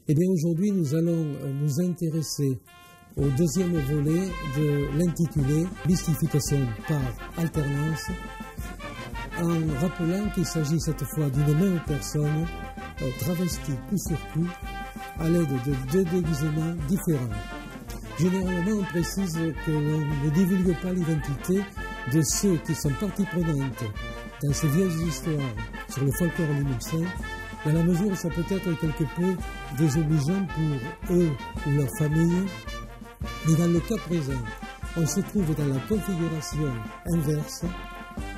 Eh bien, aujourd'hui, nous allons nous intéresser au deuxième volet de l'intitulé « Mystification par alternance », en rappelant qu'il s'agit cette fois d'une même personne travestie coup sur coup à l'aide de deux déguisements différents. Généralement, on précise que l'on ne divulgue pas l'identité de ceux qui sont partie prenante dans ces vieilles histoires sur le folklore limousin, dans la mesure où ça peut être quelque peu désobligeant pour eux ou leur famille. Mais dans le cas présent, on se trouve dans la configuration inverse,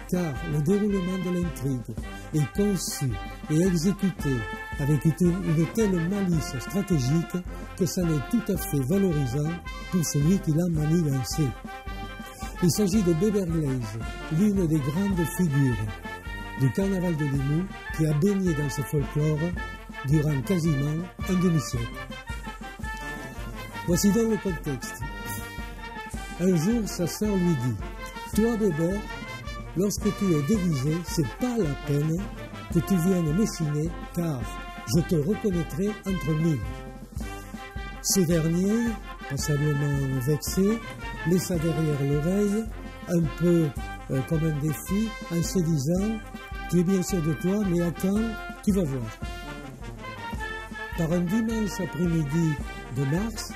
car le déroulement de l'intrigue est conçu et exécuté avec une telle malice stratégique que ça n'est tout à fait valorisant pour celui qui l'a manigancé. Il s'agit de Beverglaze, l'une des grandes figures du carnaval de Limoux qui a baigné dans ce folklore durant quasiment un demi-siècle. Voici donc le contexte. Un jour, sa sœur lui dit « Toi, Bébert, lorsque tu es déguisé, c'est pas la peine que tu viennes m'échiner, car je te reconnaîtrai entre mille. » Ce dernier, passablement vexé, laissa derrière l'oreille, un peu comme un défi, en se disant « Tu es bien sûr de toi, mais attends, tu vas voir. » Par un dimanche après-midi de mars,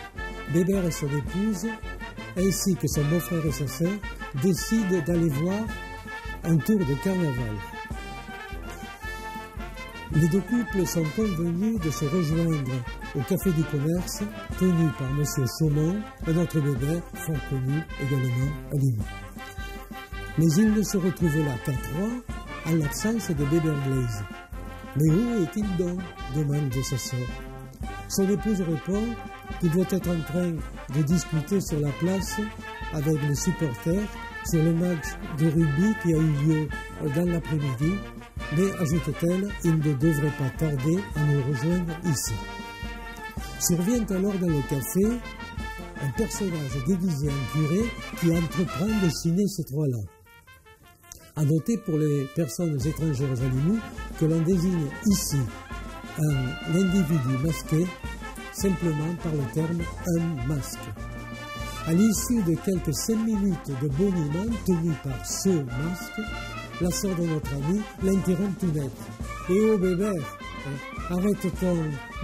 Bébert et son épouse, ainsi que son beau-frère et sa sœur, décident d'aller voir un tour de carnaval. Les deux couples sont convenus de se rejoindre au Café du Commerce, tenu par M. Saumon, un autre Bébert, fort connu également à Limoux. Mais ils ne se retrouvent là qu'à trois, en l'absence de Beverglaze. « Mais où est-il donc ?» demande sa sœur. Son épouse répond qu'il doit être en train de discuter sur la place avec les supporters sur le match de rugby qui a eu lieu dans l'après-midi, mais, ajoute-t-elle, il ne devrait pas tarder à nous rejoindre ici. Survient alors dans le café un personnage déguisé en curé qui entreprend de chiner ces trois-là. À noter pour les personnes étrangères à Limoux que l'on désigne ici un individu masqué simplement par le terme « un masque ». À l'issue de quelques 5 minutes de boniment tenus par ce masque, la sœur de notre ami l'interrompt tout net. « Eh oh Bébert, arrête ton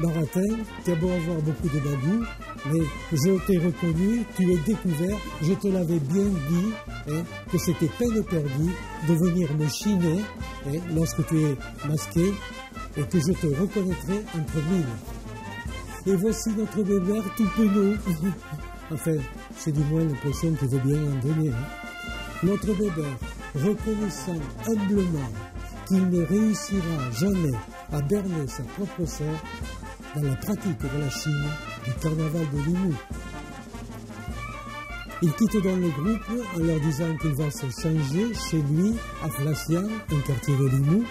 baratin, tu as beau avoir beaucoup de bagou, mais je t'ai reconnu, tu es découvert, je te l'avais bien dit que c'était peine perdue de venir me chiner lorsque tu es masqué et que je te reconnaîtrai entre mille. Et voici notre Bébert tout penaud. » Enfin, c'est du moins l'impression qu'il veut bien en donner. Notre Bébert, reconnaissant humblement qu'il ne réussira jamais à berner sa propre sœur dans la pratique de la chine du carnaval de Limoux. Il quitte donc le groupe en leur disant qu'il va se changer chez lui à Flassian, un quartier de Limoux,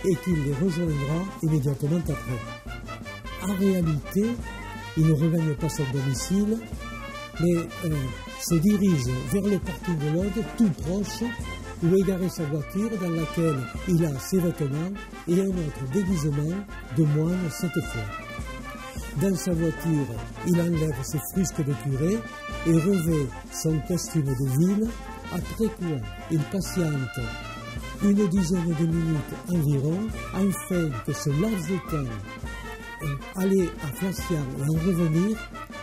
et qu'il les rejoindra immédiatement après. En réalité, il ne regagne pas son domicile, mais se dirige vers le parking de l'Aude, tout proche, où est garée sa voiture dans laquelle il a ses vêtements et un autre déguisement de moine cette fois. Dans sa voiture, il enlève ses frusques de curé et revêt son costume de ville, après quoi il patiente une dizaine de minutes environ, afin que ce laps de temps, aller à Flassian et en revenir,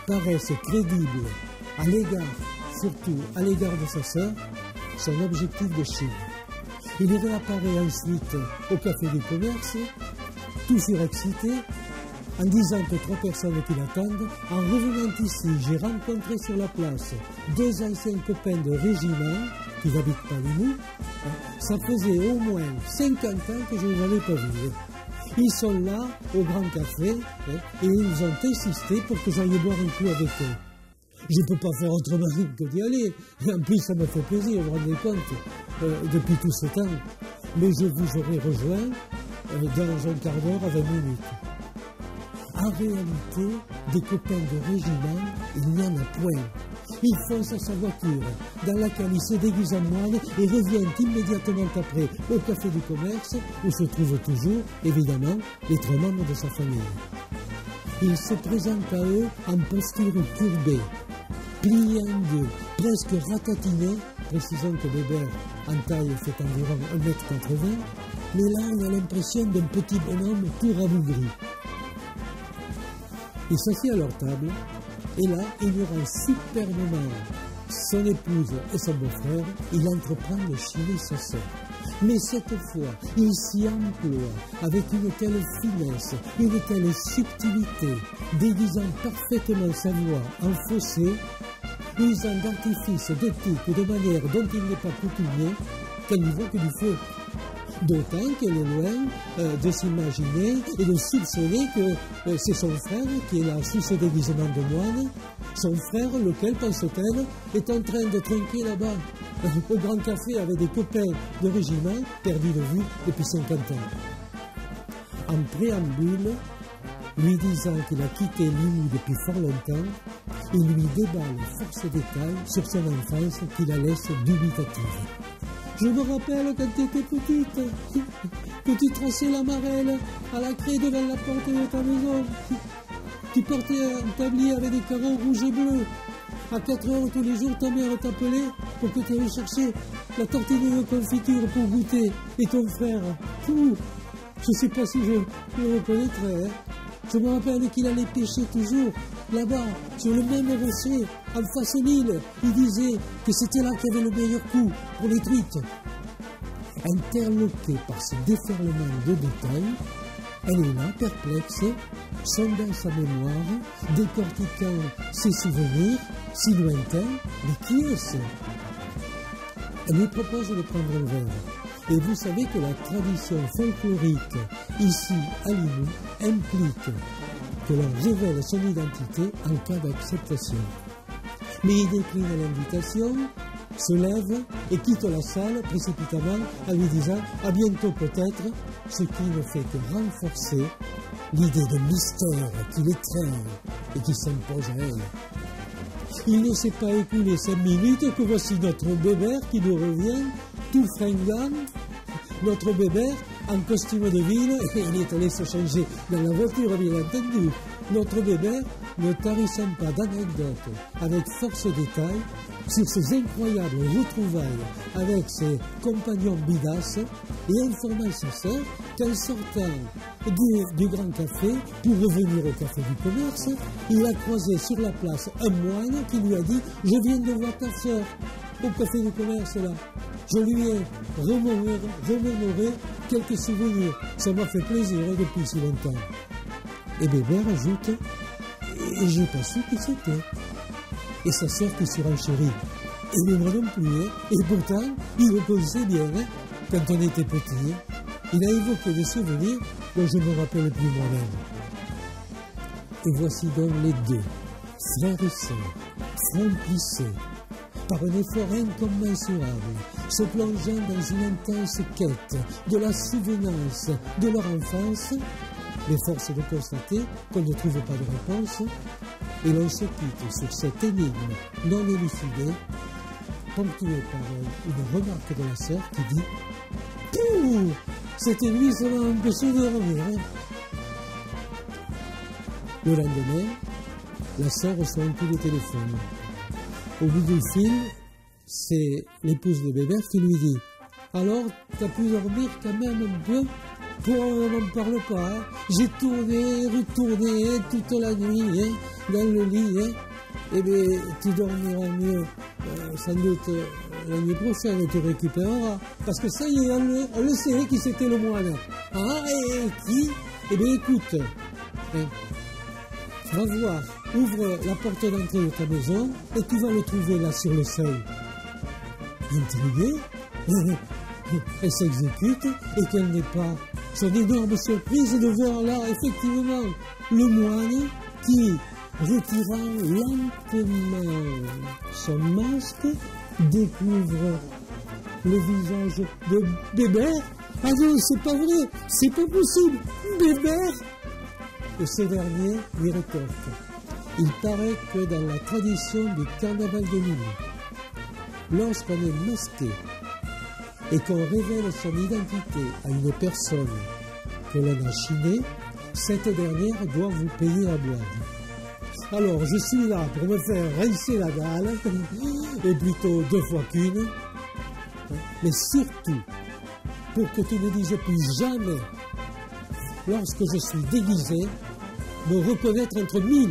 paraisse crédible à l'égard, surtout à l'égard de sa sœur, son objectif de chine. Il réapparaît ensuite au Café du Commerce, tout surexcité, en disant aux 3 personnes qui l'attendent, en revenant ici, j'ai rencontré sur la place 2 anciens copains de régiment qui n'habitent pas Limoux. Ça faisait au moins 50 ans que je ne les avais pas vus. Ils sont là, au Grand Café, et ils ont insisté pour que j'aille boire un coup avec eux. Je ne peux pas faire autrement que d'y aller. Et en plus, ça me fait plaisir, vous vous rendez compte, depuis tout ce temps. Mais je vous aurai rejoint dans un quart d'heure à 20 minutes. En réalité, des copains de régiment, il n'y en a point. Il fonce à sa voiture, dans laquelle il se déguise en moine et revient immédiatement après au Café du Commerce, où se trouvent toujours, évidemment, les 3 membres de sa famille. Il se présente à eux en posture courbée, plié en deux, presque ratatiné. Précisons que Bébert, en taille, fait environ 1,80 m, mais là, on a l'impression d'un petit bonhomme tout rabougri. Il s'assied à leur table, et là, ignorant superbement son épouse et son beau-frère, il entreprend de chiner sa sœur. Mais cette fois, il s'y emploie avec une telle finesse, une telle subtilité, déguisant parfaitement sa voix en fausset, usant d'artifices, de piques, de manière dont il n'est pas coutumier, qu'elle n'y voit que du feu. D'autant qu'elle est loin de s'imaginer et de soupçonner que c'est son frère qui est là sous ce déguisement de moine, son frère, lequel, pense-t-elle, est en train de trinquer là-bas, au Grand Café avec des copains de régiment perdus de vue depuis 50 ans. En préambule, lui disant qu'il a quitté Limoux depuis fort longtemps, il lui déballe force détails sur son enfance qui la laisse dubitative. Je me rappelle quand tu étais petite, que tu traçais la marelle à la craie devant la porte de ta maison. Tu portais un tablier avec des carreaux rouges et bleus. À 4 heures tous les jours, ta mère t'appelait pour que tu ailles chercher la tortillée de confiture pour goûter. Et ton frère, je ne sais pas si je le reconnaîtrais, hein. Je me rappelle qu'il allait pêcher toujours, là-bas, sur le même rocher, en face de l'île. Il disait que c'était là qu'il y avait le meilleur coup pour les truites. Interloquée par ce déferlement de détails, elle est là, perplexe, sondant sa mémoire, décortiquant ses souvenirs, si lointains, mais qui est-ce? Elle lui propose de prendre le verre. Et vous savez que la tradition folklorique, ici à Limoux, implique que l'on révèle son identité en cas d'acceptation. Mais il décline l'invitation, se lève et quitte la salle précipitamment en lui disant « à bientôt peut-être », ce qui ne fait que renforcer l'idée de mystère qui l'étreint et qui s'impose à elle. Il ne s'est pas écoulé 5 minutes que voici notre Bébert qui nous revient, tout fringant, notre Bébert en costume de ville, et il est allé se changer dans la voiture bien entendu. Notre Bébert ne tarissant pas d'anecdotes avec force détails sur ses incroyables retrouvailles avec ses compagnons bidasses et informant sa sœur qu'en sortant du Grand Café pour revenir au Café du Commerce, il a croisé sur la place un moine qui lui a dit « Je viens de voir ta sœur au Café du Commerce là. Je lui ai remémoré quelques souvenirs. Ça m'a fait plaisir depuis si longtemps. » Et Bébert ajoute « Et j'ai pas su qui c'était. » Et sa sœur qui surenchérit. Et moi non plus, hein. Et pourtant, il le connaissait bien, hein, quand on était petit. Hein. Il a évoqué des souvenirs dont je ne me rappelle plus moi-même. Et voici donc les deux, frères et sœurs, front plissés, par un effort incommensurable, se plongeant dans une intense quête de la souvenance de leur enfance, mais force de constater qu'on ne trouve pas de réponse, et l'on se quitte sur cette énigme non élucidée, ponctuée par une remarque de la sœur qui dit « Pouh, c'était lui, ça m'a empêché de dormir. Hein. » Le lendemain, la sœur reçoit un coup de téléphone. Au bout du fil, c'est l'épouse de Bébert qui lui dit « Alors, t'as pu dormir quand même un peu ? Toi, on n'en parle pas. Hein. J'ai tourné, retourné toute la nuit hein, dans le lit. Hein. Eh bien, tu dormiras mieux. Sans doute la nuit prochaine, tu récupéreras. Parce que ça y est, on le sait qui c'était le moine. Ah, et qui ? Eh bien, écoute. Hein. Va voir, ouvre la porte d'entrée de ta maison et tu vas le trouver là sur le seuil. Intriguée, elle s'exécute et quelle n'est pas son énorme surprise de voir là effectivement le moine qui, retirant lentement son masque, découvre le visage de Bébert. Ah non, c'est pas vrai, c'est pas possible, Bébert! Et ce dernier lui rétorque. Il paraît que dans la tradition du carnaval de Limoux, lorsqu'on est masqué et qu'on révèle son identité à une personne que l'on a chinée, cette dernière doit vous payer à boire. Alors, je suis là pour me faire rincer la dalle, et plutôt 2 fois qu'une, mais surtout, pour que tu ne dises plus jamais, lorsque je suis déguisé, me reconnaître entre 1000